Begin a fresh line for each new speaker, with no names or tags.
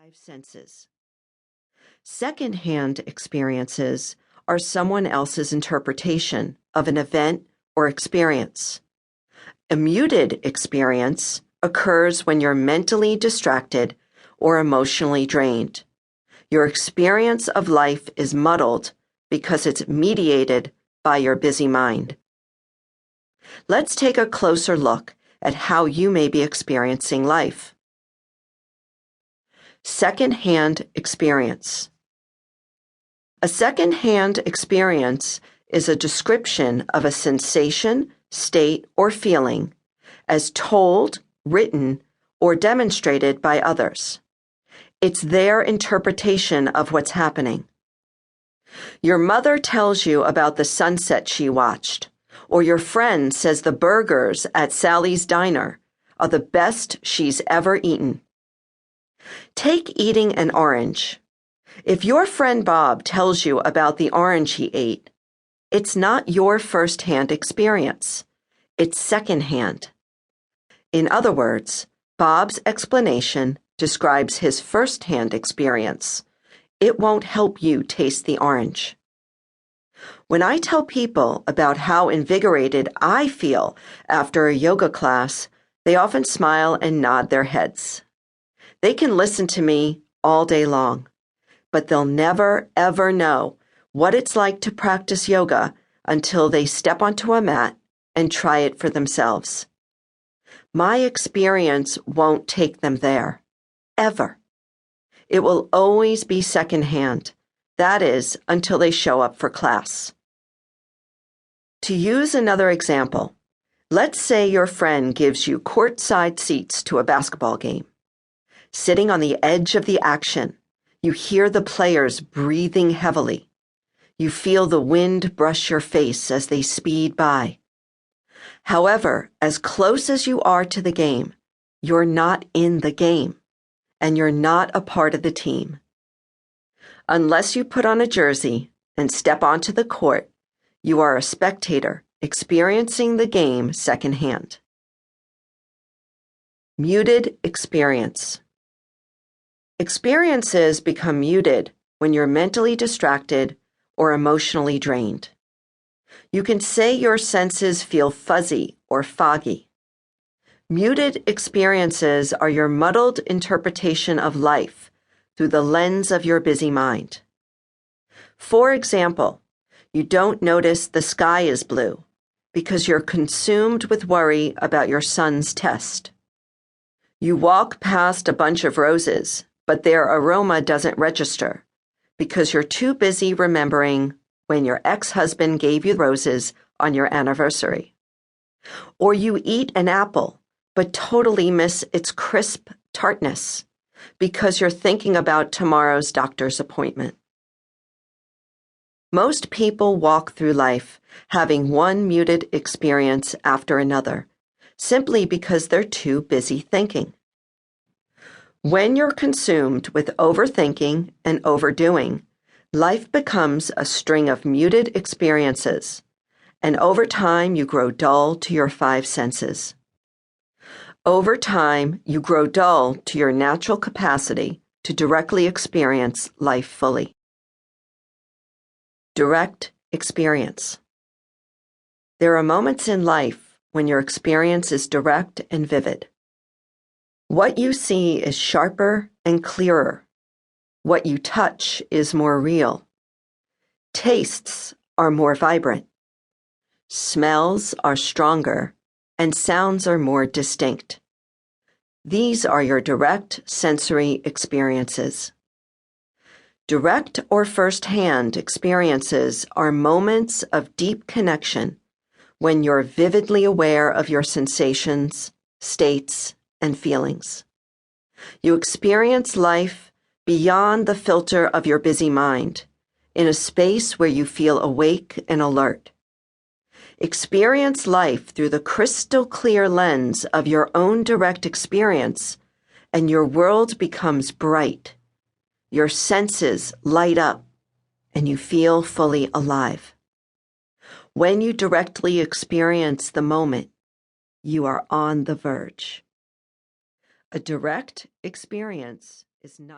five senses. Second-hand experiences are someone else's interpretation of an event or experience. A muted experience occurs when you're mentally distracted or emotionally drained. Your experience of life is muddled because it's mediated by your busy mind. Let's take a closer look at how you may be experiencing life. Second-hand experience. A second-hand experience is a description of a sensation, state, or feeling as told, written, or demonstrated by others. It's their interpretation of what's happening. Your mother tells you about the sunset she watched, or your friend says the burgers at Sally's Diner are the best she's ever eaten. Take eating an orange. If your friend Bob tells you about the orange he ate, it's not your first-hand experience. It's second-hand. In other words, Bob's explanation describes his first-hand experience. It won't help you taste the orange. When I tell people about how invigorated I feel after a yoga class, they often smile and nod their heads. They can listen to me all day long, but they'll never, ever know what it's like to practice yoga until they step onto a mat and try it for themselves. My experience won't take them there, ever. It will always be secondhand. That is, until they show up for class. To use another example, let's say your friend gives you courtside seats to a basketball game. Sitting on the edge of the action, you hear the players breathing heavily. You feel the wind brush your face as they speed by. However, as close as you are to the game, you're not in the game, and you're not a part of the team. Unless you put on a jersey and step onto the court, you are a spectator experiencing the game secondhand. Muted experience. Experiences become muted when you're mentally distracted or emotionally drained. You can say your senses feel fuzzy or foggy. Muted experiences are your muddled interpretation of life through the lens of your busy mind. For example, you don't notice the sky is blue because you're consumed with worry about your son's test. You walk past a bunch of roses, but their aroma doesn't register because you're too busy remembering when your ex-husband gave you roses on your anniversary. Or you eat an apple, but totally miss its crisp tartness because you're thinking about tomorrow's doctor's appointment. Most people walk through life having one muted experience after another, simply because they're too busy thinking. When you're consumed with overthinking and overdoing, life becomes a string of muted experiences, and over time you grow dull to your five senses. Over time, you grow dull to your natural capacity to directly experience life fully. Direct experience. There are moments in life when your experience is direct and vivid. What you see is sharper and clearer. What you touch is more real. Tastes are more vibrant. Smells are stronger, and sounds are more distinct. These are your direct sensory experiences. Direct or first-hand experiences are moments of deep connection when you're vividly aware of your sensations, states, and feelings. You experience life beyond the filter of your busy mind, in a space where you feel awake and alert. Experience life through the crystal clear lens of your own direct experience, and your world becomes bright. Your senses light up, and you feel fully alive. When you directly experience the moment, you are on the verge. A direct experience is not